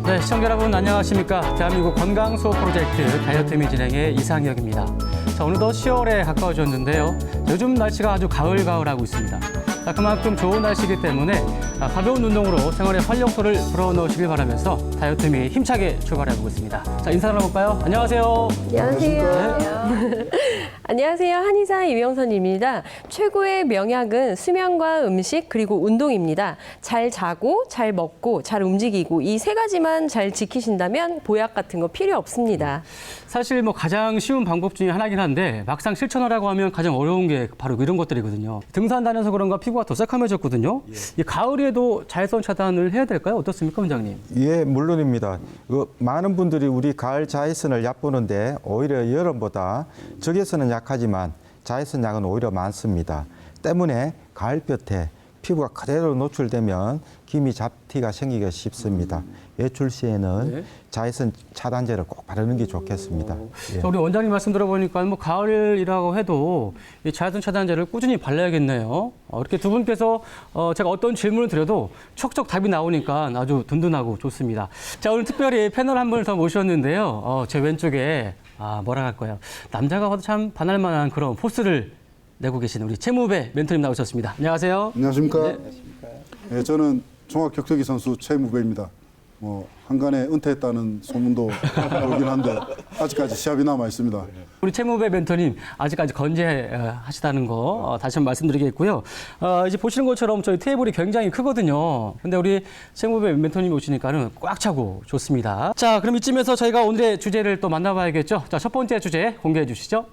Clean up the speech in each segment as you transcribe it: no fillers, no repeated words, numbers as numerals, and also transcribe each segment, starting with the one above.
네, 시청자 여러분 안녕하십니까. 대한민국 건강수호 프로젝트 다이어트미 진행의 이상혁입니다. 자, 어느덧 10월에 가까워졌는데요. 요즘 날씨가 아주 가을가을하고 있습니다. 자, 그만큼 좋은 날씨이기 때문에 가벼운 운동으로 생활의 활력소를 불어넣으시길 바라면서 다이어트미 힘차게 출발해보겠습니다. 자, 인사 나눠볼까요? 안녕하세요. 안녕하세요. 네. 안녕하세요. 한의사 이명선입니다. 최고의 명약은 수면과 음식 그리고 운동입니다. 잘 자고 잘 먹고 잘 움직이고 이 세 가지만 잘 지키신다면 보약 같은 거 필요 없습니다. 사실 뭐 가장 쉬운 방법 중에 하나긴 한데 막상 실천하라고 하면 가장 어려운 게 바로 이런 것들이거든요. 등산 다녀서 그런가 피부가 더 새카매졌거든요. 이 가을에도 자외선 차단을 해야 될까요? 어떻습니까, 원장님? 예, 물론입니다. 많은 분들이 우리 가을 자외선을 얕보는데 오히려 여름보다 적외선은 약하지만 자외선 약은 오히려 많습니다. 때문에 가을볕에 피부가 그대로 노출되면 기미 잡티가 생기기가 쉽습니다. 외출 시에는 자외선 차단제를 꼭 바르는 게 좋겠습니다. 예. 자, 우리 원장님 말씀 들어보니까 뭐 가을이라고 해도 이 자외선 차단제를 꾸준히 발라야겠네요. 이렇게 두 분께서 제가 어떤 질문을 드려도 척척 답이 나오니까 아주 든든하고 좋습니다. 자, 오늘 특별히 패널 한 분을 더 모셨는데요. 제 왼쪽에 뭐라 할까요? 남자가 봐도 참 반할 만한 그런 포스를 내고 계신 우리 최무배 멘토님 나오셨습니다. 안녕하세요. 안녕하십니까? 네, 저는 종합격투기 선수 최무배입니다. 한간에 은퇴했다는 소문도 돌긴 한데 아직까지 시합이 남아 있습니다. 우리 최무배 멘토님 아직까지 건재하시다는 거 다시 한번 말씀드리겠고요. 이제 보시는 것처럼 저희 테이블이 굉장히 크거든요. 근데 우리 최무배 멘토님 오시니까는 꽉 차고 좋습니다. 자, 그럼 이쯤에서 저희가 오늘의 주제를 또 만나봐야겠죠. 자, 첫 번째 주제 공개해 주시죠.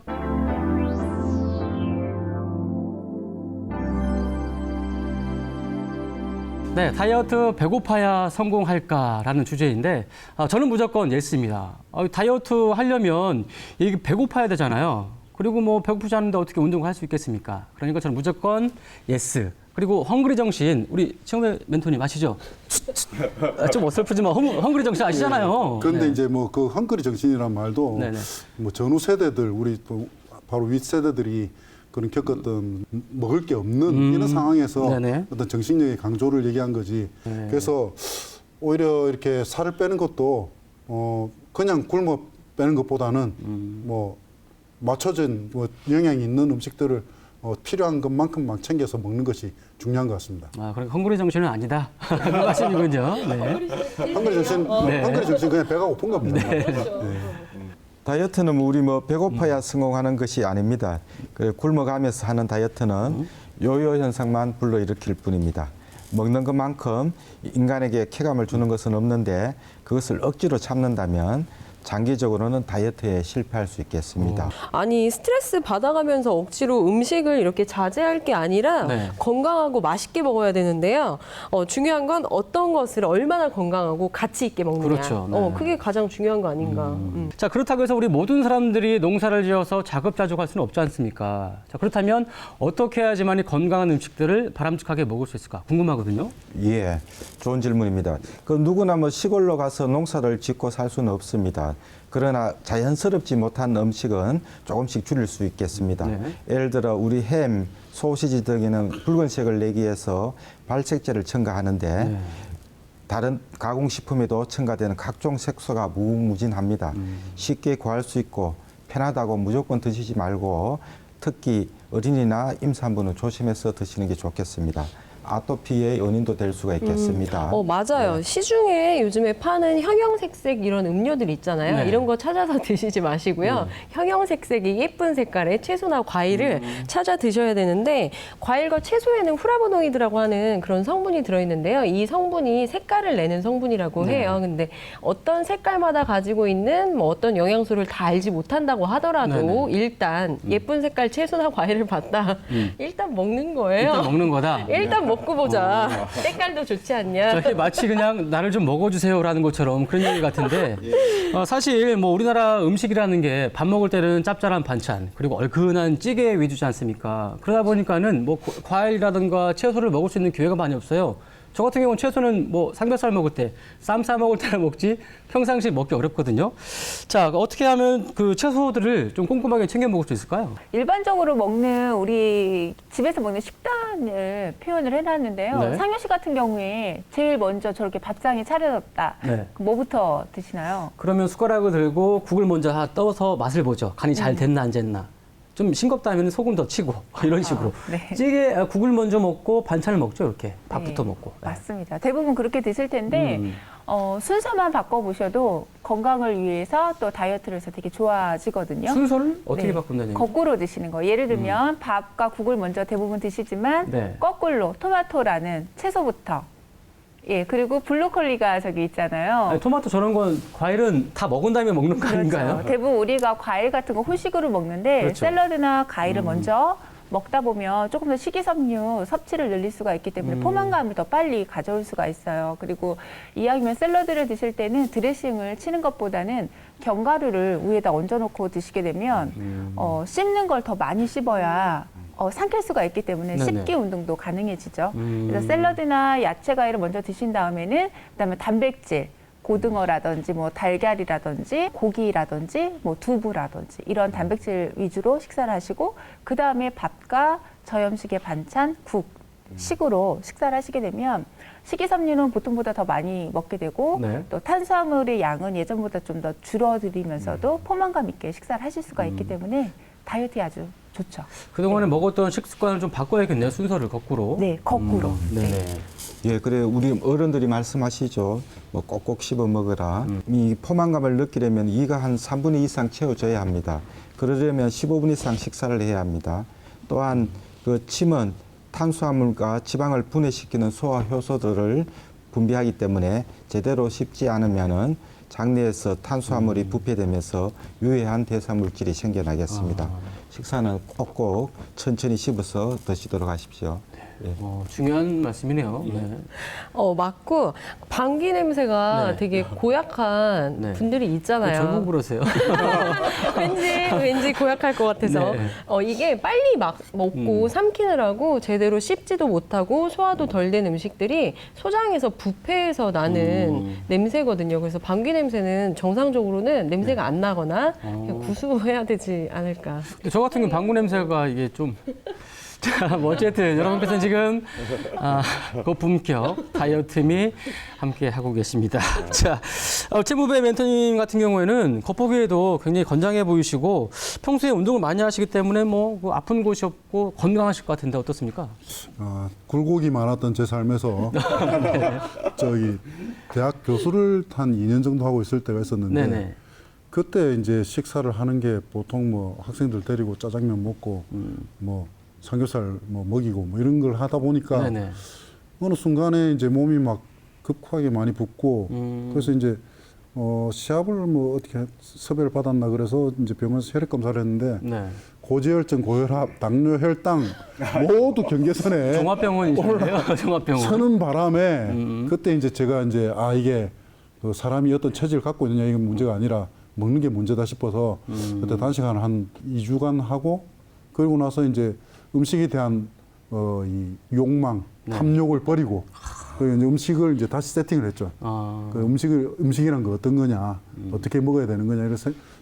네, 다이어트 배고파야 성공할까라는 주제인데 저는 무조건 예스입니다. 다이어트 하려면 이게 배고파야 되잖아요. 그리고 뭐 배고프지 않은데 어떻게 운동을 할 수 있겠습니까? 그러니까 저는 무조건 예스. 그리고 헝그리 정신, 우리 최무배 멘토님 아시죠? 좀 어설프지만 헝그리 정신 아시잖아요. 그런데 네. 이제 뭐 그 헝그리 정신이란 말도 네네. 뭐 전후 세대들 우리 또 바로 윗 세대들이 그런 겪었던 먹을 게 없는 이런 상황에서 네네. 어떤 정신력의 강조를 얘기한 거지. 네. 그래서 오히려 이렇게 살을 빼는 것도 그냥 굶어 빼는 것보다는 뭐 맞춰진 뭐 영양이 있는 음식들을 필요한 것만큼만 챙겨서 먹는 것이 중요한 것 같습니다. 그러니까 헝그리 정신은 아니다. 그 말씀이군요. 네. 헝그리 정신 그냥 배가 고픈 겁니다. 네. 다이어트는 우리 배고파야 성공하는 것이 아닙니다. 굶어가면서 하는 다이어트는 요요 현상만 불러일으킬 뿐입니다. 먹는 것만큼 인간에게 쾌감을 주는 것은 없는데 그것을 억지로 참는다면 장기적으로는 다이어트에 실패할 수 있겠습니다. 아니 스트레스 받아가면서 억지로 음식을 이렇게 자제할 게 아니라 네. 건강하고 맛있게 먹어야 되는데요. 중요한 건 어떤 것을 얼마나 건강하고 가치 있게 먹느냐. 그렇죠. 네. 그게 가장 중요한 거 아닌가. 자, 그렇다고 해서 우리 모든 사람들이 농사를 지어서 자급자족할 수는 없지 않습니까? 자, 그렇다면 어떻게 해야지만 이 건강한 음식들을 바람직하게 먹을 수 있을까 궁금하거든요. 예, 좋은 질문입니다. 누구나 시골로 가서 농사를 짓고 살 수는 없습니다. 그러나 자연스럽지 못한 음식은 조금씩 줄일 수 있겠습니다. 네. 예를 들어 우리 햄, 소시지 등에는 붉은색을 내기 위해서 발색제를 첨가하는데 네. 다른 가공식품에도 첨가되는 각종 색소가 무궁무진합니다. 쉽게 구할 수 있고 편하다고 무조건 드시지 말고 특히 어린이나 임산부는 조심해서 드시는 게 좋겠습니다. 아토피의 원인도 될 수가 있겠습니다. 맞아요. 시중에 요즘에 파는 형형색색 이런 음료들 있잖아요. 네. 이런 거 찾아서 드시지 마시고요. 형형색색의 예쁜 색깔의 채소나 과일을 찾아 드셔야 되는데 과일과 채소에는 후라보노이드라고 하는 그런 성분이 들어있는데요. 이 성분이 색깔을 내는 성분이라고 해요. 근데 어떤 색깔마다 가지고 있는 어떤 영양소를 다 알지 못한다고 하더라도 일단 예쁜 색깔 채소나 과일을 봤다. 일단 먹는 거예요. 일단 먹는 거다. 일단 먹고 보자. 색깔도 좋지 않냐. 이게 마치 그냥 나를 좀 먹어주세요라는 것처럼 그런 얘기 같은데 사실 우리나라 음식이라는 게 밥 먹을 때는 짭짤한 반찬 그리고 얼큰한 찌개 위주지 않습니까? 그러다 보니까는 과일이라든가 채소를 먹을 수 있는 기회가 많이 없어요. 저 같은 경우는 채소는 뭐 삼겹살 먹을 때, 쌈 싸 먹을 때나 먹지 평상시에 먹기 어렵거든요. 자, 어떻게 하면 그 채소들을 좀 꼼꼼하게 챙겨 먹을 수 있을까요? 일반적으로 먹는 우리 집에서 먹는 식단을 표현을 해놨는데요. 네. 상효 씨 같은 경우에 제일 먼저 저렇게 밥상이 차려졌다. 네. 뭐부터 드시나요? 그러면 숟가락을 들고 국을 먼저 떠서 맛을 보죠. 간이 잘 됐나 안 됐나. 좀 싱겁다 하면 소금 더 치고 이런 식으로. 네. 찌개 국을 먼저 먹고 반찬을 먹죠. 이렇게 밥부터 네, 먹고. 네. 맞습니다. 대부분 그렇게 드실 텐데 순서만 바꿔보셔도 건강을 위해서 또 다이어트를 해서 되게 좋아지거든요. 순서를 어떻게 네. 바꾼다는 얘기죠? 거꾸로 드시는 거예요. 예를 들면 밥과 국을 먼저 대부분 드시지만 네. 거꾸로 토마토라는 채소부터 그리고 블로콜리가 저기 있잖아요. 아니, 토마토 저런 건 과일은 다 먹은 다음에 먹는 거 아닌가요? 그렇죠. 대부분 우리가 과일 같은 거 후식으로 먹는데 그렇죠. 샐러드나 과일을 먼저 먹다 보면 조금 더 식이섬유 섭취를 늘릴 수가 있기 때문에 포만감을 더 빨리 가져올 수가 있어요. 그리고 이왕이면 샐러드를 드실 때는 드레싱을 치는 것보다는 견과류를 위에다 얹어놓고 드시게 되면 씹는 걸 더 많이 씹어야 삼킬 수가 있기 때문에 네네. 씹기 운동도 가능해지죠. 그래서 샐러드나 야채 과일을 먼저 드신 다음에는 그다음에 단백질, 고등어라든지 뭐 달걀이라든지 고기라든지 뭐 두부라든지 이런 단백질 위주로 식사를 하시고 그다음에 밥과 저염식의 반찬, 국, 식으로 식사를 하시게 되면 식이섬유는 보통보다 더 많이 먹게 되고 네. 또 탄수화물의 양은 예전보다 좀 더 줄어들이면서도 포만감 있게 식사를 하실 수가 있기 때문에 다이어트에 아주 좋죠. 그동안에 먹었던 식습관을 좀 바꿔야겠네요. 순서를 거꾸로. 네, 거꾸로. 네네. 예, 그래 우리 어른들이 말씀하시죠. 뭐 꼭꼭 씹어 먹어라. 이 포만감을 느끼려면 이가 한 3분의 2 이상 채워져야 합니다. 그러려면 15분 이상 식사를 해야 합니다. 또한 그 침은 탄수화물과 지방을 분해시키는 소화 효소들을 분비하기 때문에 제대로 씹지 않으면은 장내에서 탄수화물이 부패되면서 유해한 대사물질이 생겨나겠습니다. 식사는 꼭꼭 천천히 씹어서 드시도록 하십시오. 예. 중요한 말씀이네요. 네. 맞고 방귀 냄새가 네. 되게 고약한 네. 분들이 있잖아요. 결국 그러세요. 왠지 고약할 것 같아서 네. 이게 빨리 막 먹고 삼키느라고 제대로 씹지도 못하고 소화도 덜 된 음식들이 소장에서 부패해서 나는 냄새거든요. 그래서 방귀 냄새는 정상적으로는 냄새가 안 나거나 그냥 구수해야 되지 않을까. 근데 저 같은 경우 방구 냄새가 이게 좀. 자, 뭐 어쨌든 여러분께서는 지금 고품격 다이어트미 함께 하고 계십니다. 자, 채무배 멘토님 같은 경우에는 겉보기에도 굉장히 건장해 보이시고 평소에 운동을 많이 하시기 때문에 뭐 아픈 곳이 없고 건강하실 것 같은데 어떻습니까? 굴곡이 많았던 제 삶에서 저기 대학 교수를 한 2년 정도 하고 있을 때가 있었는데 네네. 그때 이제 식사를 하는 게 보통 뭐 학생들 데리고 짜장면 먹고 뭐 삼겹살 뭐 먹이고 뭐 이런 걸 하다 보니까 네네. 어느 순간에 이제 몸이 막 급하게 많이 붓고 그래서 이제 시합을 뭐 어떻게 섭외를 받았나 그래서 이제 병원에서 혈액 검사를 했는데 네. 고지혈증, 고혈압, 당뇨, 혈당 모두 경계선에 종합병원이신데요. 종합병원. 서는 바람에 그때 이제 제가 이제 이게 그 사람이 어떤 체질을 갖고 있느냐 이건 문제가 아니라 먹는 게 문제다 싶어서 그때 단시간 한 2주간 하고 그러고 나서 이제 음식에 대한 이 욕망, 탐욕을 버리고 그 이제 음식을 이제 다시 세팅을 했죠. 그 음식이란 거 어떤 거냐, 어떻게 먹어야 되는 거냐 이런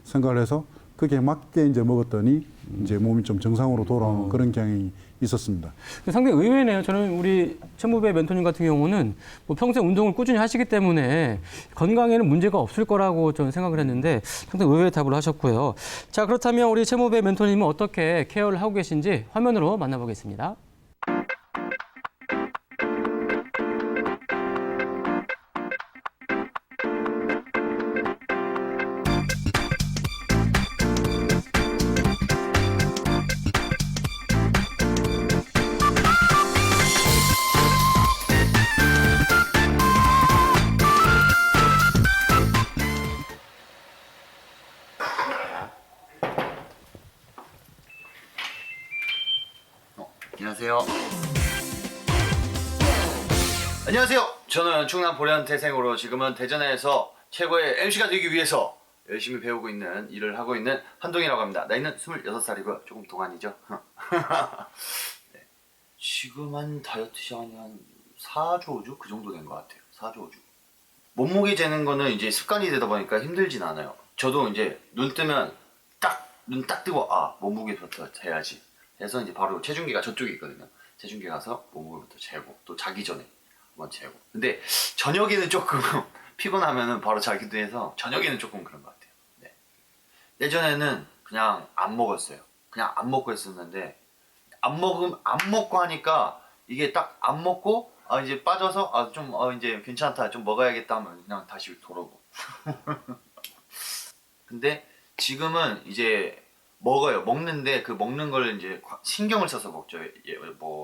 생각을 해서 그게 맞게 이제 먹었더니 이제 몸이 좀 정상으로 돌아오는 그런 경향이 있었습니다. 상당히 의외네요. 저는 우리 채무배 멘토님 같은 경우는 뭐 평생 운동을 꾸준히 하시기 때문에 건강에는 문제가 없을 거라고 저는 생각을 했는데 상당히 의외의 답을 하셨고요. 자, 그렇다면 우리 채무배 멘토님은 어떻게 케어를 하고 계신지 화면으로 만나보겠습니다. 안녕하세요. 안녕하세요. 저는 충남 보령 태생으로 지금은 대전에서 최고의 MC가 되기 위해서 열심히 배우고 있는 일을 하고 있는 한동이라고 합니다. 나이는 26살이고요. 조금 동안이죠. 네. 지금 한 다이어트 시간이 한 4조 5주 그 정도 된 것 같아요. 4조 5주. 몸무게 재는 거는 이제 습관이 되다 보니까 힘들진 않아요. 저도 이제 눈 뜨면 눈 딱 뜨고 몸무게부터 재야지 해서 이제 바로 체중계가 저쪽에 있거든요. 체중계 가서 몸무게부터 재고 또 자기 전에 한번 재고. 근데 저녁에는 조금 피곤하면은 바로 자기도 해서 저녁에는 조금 그런 것 같아요. 네. 예전에는 그냥 안 먹었어요. 그냥 안 먹고 했었는데 안 먹고 하니까 이게 딱 안 먹고 이제 빠져서 좀 이제 괜찮다 좀 먹어야겠다 하면 그냥 다시 돌아오고. 근데 지금은 이제 먹는데 그 먹는 걸 이제 신경을 써서 먹죠.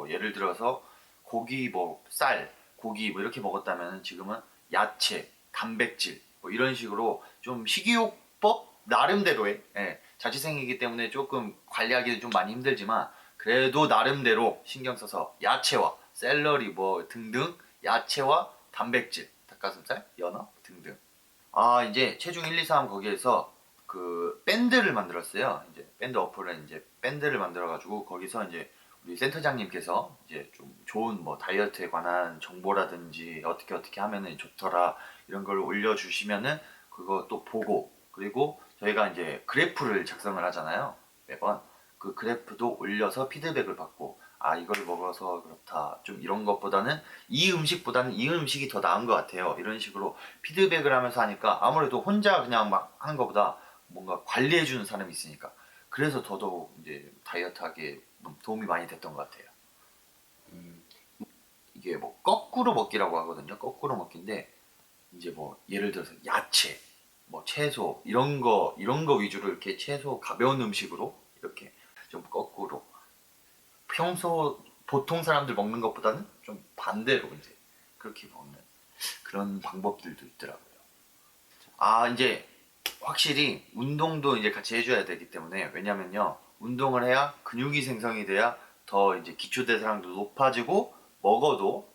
예를 들어서 고기 쌀 고기 이렇게 먹었다면 지금은 야채 단백질 이런 식으로 좀 식이요법 나름대로의 자취생이기 때문에 조금 관리하기는 좀 많이 힘들지만 그래도 나름대로 신경 써서 야채와 샐러리 등등 야채와 단백질 닭가슴살 연어 등등. 이제 체중 1, 2, 3 거기에서 그 밴드를 만들었어요. 이제 밴드 어플에 이제 밴드를 만들어가지고 거기서 이제 우리 센터장님께서 이제 좀 좋은 다이어트에 관한 정보라든지 어떻게 하면은 좋더라 이런 걸 올려주시면은 그거 또 보고 그리고 저희가 이제 그래프를 작성을 하잖아요. 매번 그 그래프도 올려서 피드백을 받고 이걸 먹어서 그렇다 좀 이런 것보다는 이 음식보다는 이 음식이 더 나은 것 같아요. 이런 식으로 피드백을 하면서 하니까 아무래도 혼자 그냥 막 하는 것보다 뭔가 관리해주는 사람이 있으니까 그래서 더더욱 이제 다이어트하기에 도움이 많이 됐던 것 같아요. 이게 거꾸로 먹기라고 하거든요. 거꾸로 먹기인데 이제 예를 들어서 야채, 채소 이런 거 위주로 이렇게 채소 가벼운 음식으로 이렇게 좀 거꾸로 평소 보통 사람들 먹는 것보다는 좀 반대로 이제 그렇게 먹는 그런 방법들도 있더라고요. 이제 확실히 운동도 이제 같이 해줘야 되기 때문에 왜냐면요 운동을 해야 근육이 생성이 돼야 더 이제 기초대사량도 높아지고 먹어도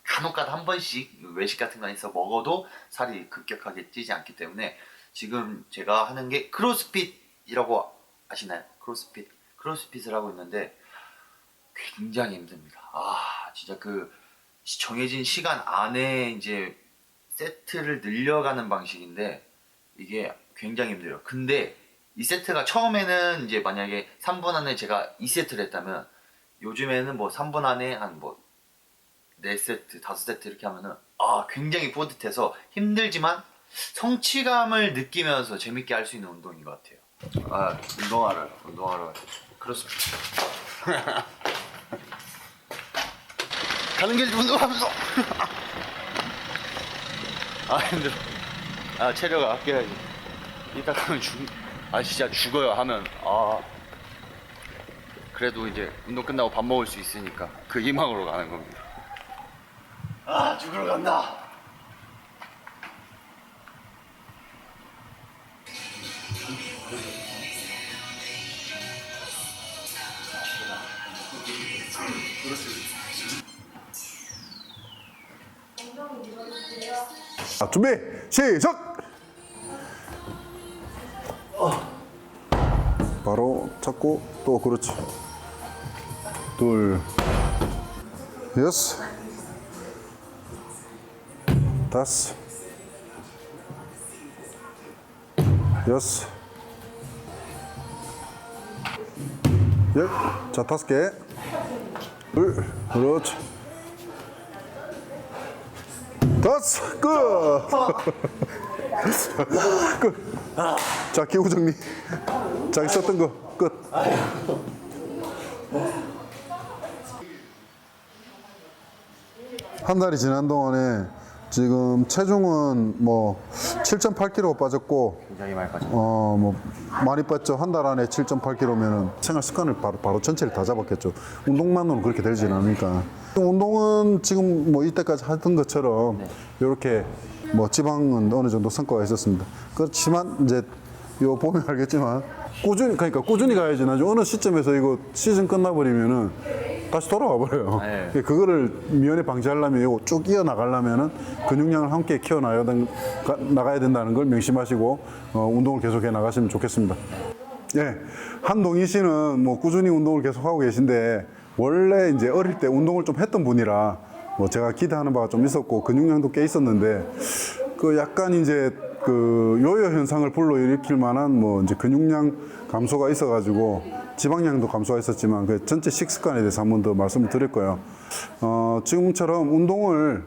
간혹가다 한 번씩 외식 같은 거 있어 먹어도 살이 급격하게 찌지 않기 때문에 지금 제가 하는 게 크로스핏이라고 아시나요? 크로스핏을 하고 있는데 굉장히 힘듭니다. 진짜 그 정해진 시간 안에 이제 세트를 늘려가는 방식인데 이게 굉장히 힘들어요. 근데 이 세트가 처음에는 이제 만약에 3분 안에 제가 2세트를 했다면 요즘에는 3분 안에 한 4세트, 5세트 이렇게 하면은 굉장히 뿌듯해서 힘들지만 성취감을 느끼면서 재밌게 할 수 있는 운동인 것 같아요. 운동하러 크로스핏 가는 길 운동하면서 힘들어. 체력 아껴야지. 이따 가면 진짜 죽어요 하면 그래도 이제 운동 끝나고 밥 먹을 수 있으니까 그 희망으로 가는 겁니다. 죽으러 간다. 준비 시작. 바로 잡고 또 그렇지. 둘, 여섯, 다섯, 여섯, 열. 자, 5개. 둘, 그렇지. 5, 끝. 끝. 자, 기후 정리. 자기 썼던 거 끝. 한 달이 지난 동안에 지금 체중은 7.8kg 빠졌고 굉장히 많이 빠졌네. 많이 빠졌죠. 한 달 안에 7.8kg면은 생활 습관을 바로 전체를 다 잡았겠죠. 운동만으로는 그렇게 되지는 않으니까. 운동은 지금 이때까지 하던 것처럼 이렇게 지방은 어느 정도 성과가 있었습니다. 그렇지만 이제 요 보면 알겠지만 꾸준히 가야지. 나중에 어느 시점에서 이거 시즌 끝나버리면은 다시 돌아와 버려요. 네. 그거를 미연에 방지하려면 이거 쭉 이어나가려면은 근육량을 함께 나가야 된다는 걸 명심하시고 운동을 계속해 나가시면 좋겠습니다. 예, 한동희 씨는 꾸준히 운동을 계속 하고 계신데 원래 이제 어릴 때 운동을 좀 했던 분이라 뭐 제가 기대하는 바가 좀 있었고 근육량도 꽤 있었는데 그 약간 이제 그 요요 현상을 불러일으킬 만한 뭐 이제 근육량 감소가 있어가지고 지방량도 감소가 있었지만 그 전체 식습관에 대해서 한 번 더 말씀을 드릴 거예요. 지금처럼 운동을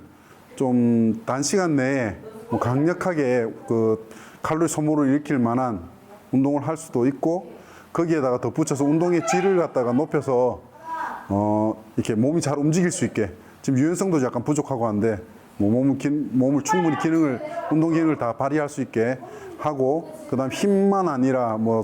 좀 단시간 내에 뭐 강력하게 그 칼로리 소모를 일으킬 만한 운동을 할 수도 있고 거기에다가 덧붙여서 운동의 질을 갖다가 높여서 이렇게 몸이 잘 움직일 수 있게 지금 유연성도 약간 부족하고 한데 뭐 몸을 충분히 운동 기능을 다 발휘할 수 있게 하고 그다음 힘만 아니라 뭐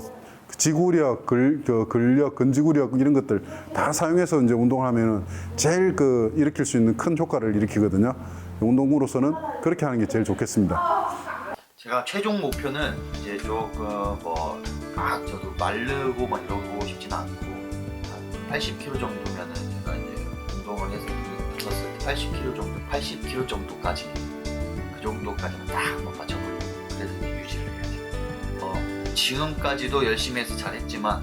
지구력, 근력, 근지구력 이런 것들 다 사용해서 이제 운동을 하면은 제일 그 일으킬 수 있는 큰 효과를 일으키거든요. 운동으로서는 그렇게 하는 게 제일 좋겠습니다. 제가 최종 목표는 이제 조금 뭐 저도 마르고 막 이러고 싶진 않고 한 80kg 정도면은 제가 이제 운동을 해서 붙었을 때 80kg 정도까지 그 정도까지는 딱 한번 맞춰보려고 그래서 이제 유지를 해야죠. 지금까지도 열심히 해서 잘했지만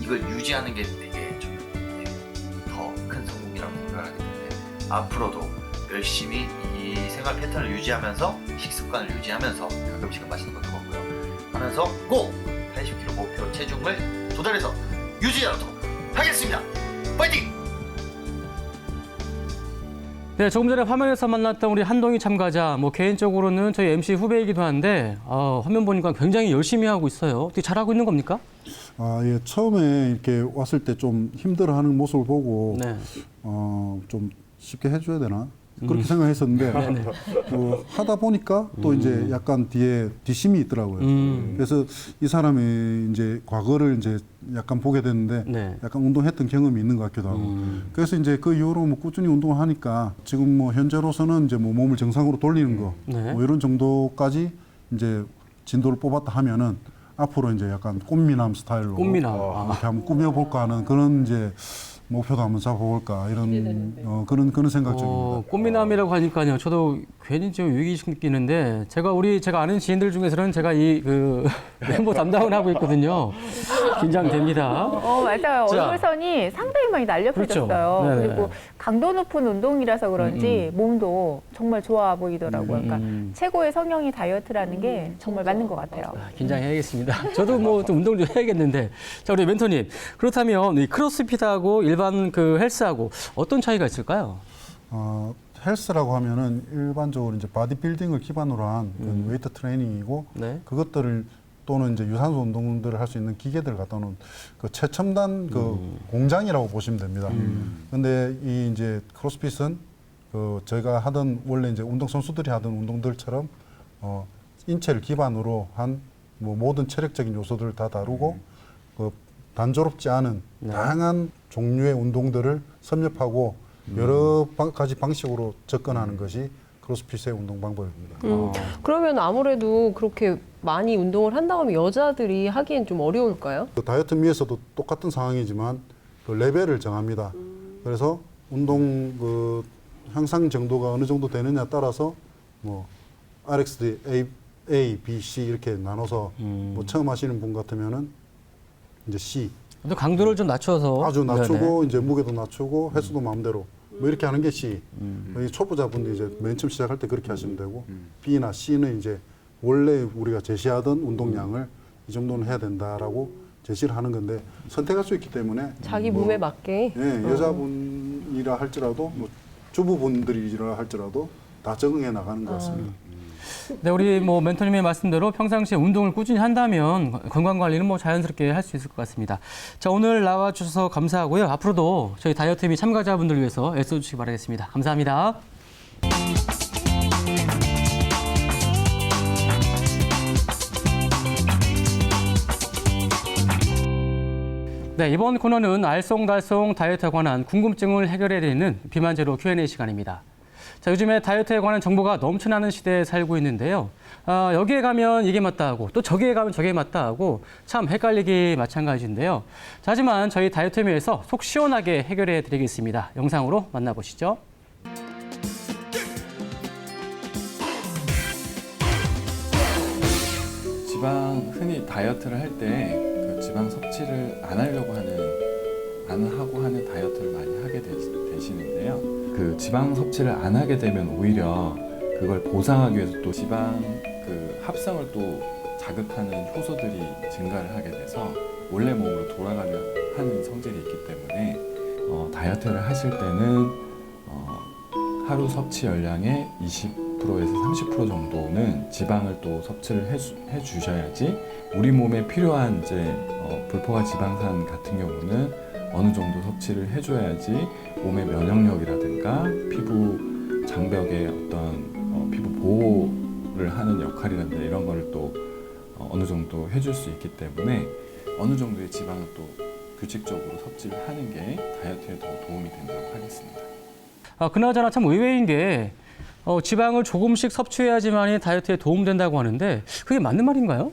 이걸 유지하는 게 되게 좀 더 큰 성공이라고 생각을 하기 때문에 앞으로도 열심히 이 생활 패턴을 유지하면서 식습관을 유지하면서 가끔씩은 맛있는 것도 먹고요 하면서 꼭 80kg 목표 체중을 도달해서 유지하도록 하겠습니다. 파이팅! 네, 조금 전에 화면에서 만났던 우리 한동희 참가자, 뭐 개인적으로는 저희 MC 후배이기도 한데 화면 보니까 굉장히 열심히 하고 있어요. 어떻게 잘하고 있는 겁니까? 예, 처음에 이렇게 왔을 때 좀 힘들어하는 모습을 보고 네. 좀 쉽게 해줘야 되나 그렇게 생각했었는데 하다 보니까 또 이제 약간 뒤에 뒷심이 있더라고요. 그래서 이 사람이 이제 과거를 이제 약간 보게 됐는데 네. 약간 운동했던 경험이 있는 것 같기도 하고 그래서 이제 그 이후로 뭐 꾸준히 운동을 하니까 지금 뭐 현재로서는 이제 뭐 몸을 정상으로 돌리는 거 네. 뭐 이런 정도까지 이제 진도를 뽑았다 하면은 앞으로 이제 약간 꽃미남 스타일로 꽃미남. 이렇게 한번 꾸며볼까 하는 그런 이제 목표도 한번 잡아볼까 이런 그런 생각 중입니다. 꽃미남이라고 하니까요. 저도 괜히 좀 위기의식 느끼는데 제가 아는 지인들 중에서는 제가 이 멤버 담당을 하고 있거든요. 긴장됩니다. 맞아요. 자. 얼굴선이 상당히 많이 날렵해졌어요. 그렇죠. 네네. 그리고 강도 높은 운동이라서 그런지 몸도 정말 좋아 보이더라고요. 그러니까 최고의 성형이 다이어트라는 게 정말 맞는 것 같아요. 긴장해야겠습니다. 저도 뭐 좀 운동을 좀 해야겠는데. 자, 우리 멘토님. 그렇다면 이 크로스핏하고 일반 그 헬스하고 어떤 차이가 있을까요? 헬스라고 하면은 일반적으로 이제 바디빌딩을 기반으로 한 웨이트 트레이닝이고 네. 그것들을 또는 이제 유산소 운동들을 할 수 있는 기계들을 갖다 놓은 그 최첨단 그 공장이라고 보시면 됩니다. 근데 이 이제 크로스핏은 그 저희가 하던 원래 이제 운동 선수들이 하던 운동들처럼 인체를 기반으로 한 뭐 모든 체력적인 요소들을 다 다루고 그 단조롭지 않은 다양한 종류의 운동들을 섭렵하고 여러 가지 방식으로 접근하는 것이 크로스핏의 운동 방법입니다. 그러면 아무래도 그렇게 많이 운동을 한다고 하면 여자들이 하기엔 좀 어려울까요? 그 다이어트 미에서도 똑같은 상황이지만 그 레벨을 정합니다. 그래서 운동 그 향상 정도가 어느 정도 되느냐 따라서 뭐 RXD A, B, C 이렇게 나눠서 뭐 처음 하시는 분 같으면은 이제 C 또 강도를 좀 낮춰서 아주 낮추고 네네. 이제 무게도 낮추고 횟수도 마음대로 뭐 이렇게 하는 게 C. 이 초보자분들 이제 맨 처음 시작할 때 그렇게 하시면 되고 B나 C는 이제 원래 우리가 제시하던 운동량을 이 정도는 해야 된다라고 제시를 하는 건데 선택할 수 있기 때문에 자기 몸에 맞게. 예, 여자분이라 할지라도 뭐 주부분들이라 할지라도 다 적응해 나가는 것 같습니다. 네, 우리 뭐 멘토님의 말씀대로 평상시에 운동을 꾸준히 한다면 건강 관리는 뭐 자연스럽게 할 수 있을 것 같습니다. 자, 오늘 나와주셔서 감사하고요. 앞으로도 저희 다이어트미 참가자분들 위해서 애써주시기 바라겠습니다. 감사합니다. 네, 이번 코너는 알쏭달쏭 다이어트에 관한 궁금증을 해결해드리는 비만 제로 Q&A 시간입니다. 자, 요즘에 다이어트에 관한 정보가 넘쳐나는 시대에 살고 있는데요. 여기에 가면 이게 맞다 하고 또 저기에 가면 저게 맞다 하고 참 헷갈리기 마찬가지인데요. 자, 하지만 저희 다이어트미에서 속 시원하게 해결해 드리겠습니다. 영상으로 만나보시죠. 흔히 다이어트를 할 때 그 지방 섭취를 안 하려고 하는 안 하고 하는 다이어트를 많이 하게 되시는데요. 그 지방 섭취를 안 하게 되면 오히려 그걸 보상하기 위해서 또 지방 그 합성을 또 자극하는 효소들이 증가를 하게 돼서 원래 몸으로 돌아가려 하는 성질이 있기 때문에 다이어트를 하실 때는 하루 섭취 열량의 20%에서 30% 정도는 지방을 또 섭취를 해 주셔야지 우리 몸에 필요한 이제 불포화 지방산 같은 경우는 어느 정도 섭취를 해줘야지 몸의 면역력이라든가 피부 장벽의 어떤 피부 보호를 하는 역할이라든가 이런 거를 또 어느 정도 해줄 수 있기 때문에 어느 정도의 지방을 또 규칙적으로 섭취를 하는 게 다이어트에 더 도움이 된다고 하겠습니다. 그나저나 참 의외인 게 지방을 조금씩 섭취해야지만이 다이어트에 도움된다고 하는데 그게 맞는 말인가요?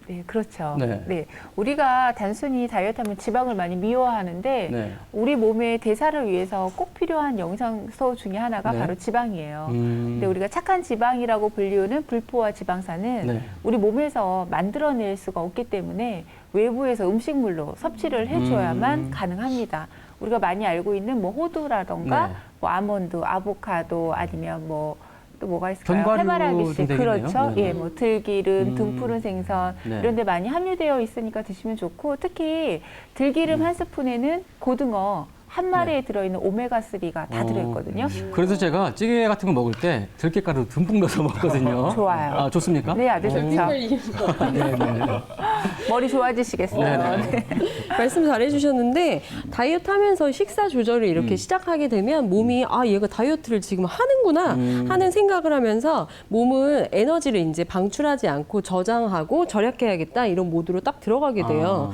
네, 그렇죠. 네. 네. 우리가 단순히 다이어트하면 지방을 많이 미워하는데 네. 우리 몸의 대사를 위해서 꼭 필요한 영양소 중에 하나가 네. 바로 지방이에요. 근데 우리가 착한 지방이라고 불리우는 불포화 지방산은 네. 우리 몸에서 만들어낼 수가 없기 때문에 외부에서 음식물로 섭취를 해줘야만 가능합니다. 우리가 많이 알고 있는 뭐 호두라던가 네. 뭐 아몬드, 아보카도 아니면 뭐 또 뭐가 있을까요? 견과류 해바라기씨, 좀 되겠네요. 그렇죠. 네. 예, 뭐 들기름, 등푸른 생선 네. 이런 데 많이 함유되어 있으니까 드시면 좋고 특히 들기름 한 스푼에는 고등어 한 마리에 들어있는 오메가3가 다 들어있거든요. 그래서 제가 찌개 같은 거 먹을 때 들깨가루 듬뿍 넣어서 먹거든요. 좋아요. 아, 좋습니까? 네, 아주 좋죠. 네. 머리 좋아지시겠어요. 네. 말씀 잘해주셨는데 다이어트 하면서 식사 조절을 이렇게 시작하게 되면 몸이 아 얘가 다이어트를 지금 하는구나 하는 생각을 하면서 몸은 에너지를 이제 방출하지 않고 저장하고 절약해야겠다 이런 모드로 딱 들어가게 돼요.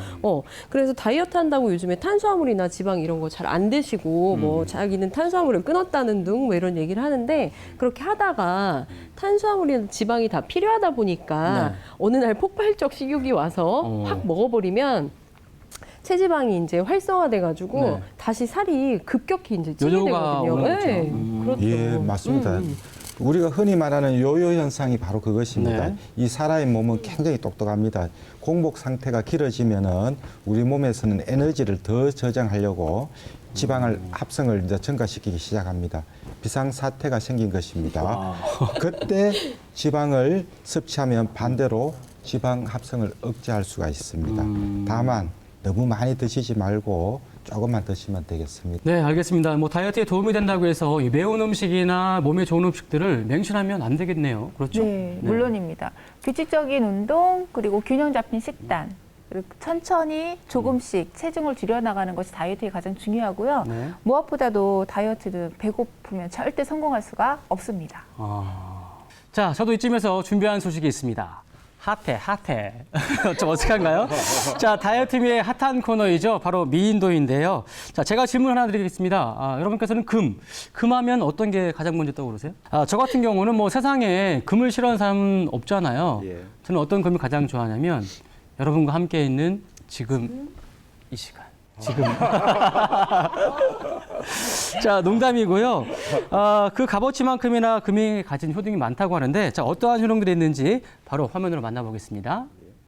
그래서 다이어트 한다고 요즘에 탄수화물이나 지방 이런 거 잘 안 드시고 뭐 자기는 탄수화물을 끊었다는 둥 뭐 이런 얘기를 하는데 그렇게 하다가 탄수화물이나 지방이 다 필요하다 보니까 네. 어느 날 폭발적 식욕이 와서 확 먹어버리면 체지방이 이제 활성화돼가지고 네. 다시 살이 급격히 이제 찌게 요요가 되거든요. 오는 거죠. 네, 그렇죠. 예, 맞습니다. 우리가 흔히 말하는 요요 현상이 바로 그것입니다. 네. 이 사람의 몸은 굉장히 똑똑합니다. 공복 상태가 길어지면은 우리 몸에서는 에너지를 더 저장하려고 지방을 합성을 이제 증가시키기 시작합니다. 비상 사태가 생긴 것입니다. 그때 지방을 섭취하면 반대로 지방 합성을 억제할 수가 있습니다. 다만 너무 많이 드시지 말고 조금만 드시면 되겠습니다. 네, 알겠습니다. 뭐 다이어트에 도움이 된다고 해서 이 매운 음식이나 몸에 좋은 음식들을 맹신하면 안 되겠네요. 그렇죠? 네, 물론입니다. 규칙적인 운동 그리고 균형 잡힌 식단 그리고 천천히 조금씩 체중을 줄여나가는 것이 다이어트에 가장 중요하고요. 네. 무엇보다도 다이어트는 배고프면 절대 성공할 수가 없습니다. 자, 저도 이쯤에서 준비한 소식이 있습니다. 핫해. 좀 어색한가요? 자, 다이어트미의 핫한 코너이죠. 바로 미인도인데요. 자, 제가 질문 하나 드리겠습니다. 여러분께서는 금하면 어떤 게 가장 먼저 떠오르세요? 저 같은 경우는 뭐 세상에 금을 싫어하는 사람은 없잖아요. 예. 저는 어떤 금을 가장 좋아하냐면 여러분과 함께 있는 지금 이 시간. 지금. 자, 농담이고요. 그 값어치만큼이나 금이 가진 효능이 많다고 하는데, 자, 어떠한 효능들이 있는지 바로 화면으로 만나보겠습니다.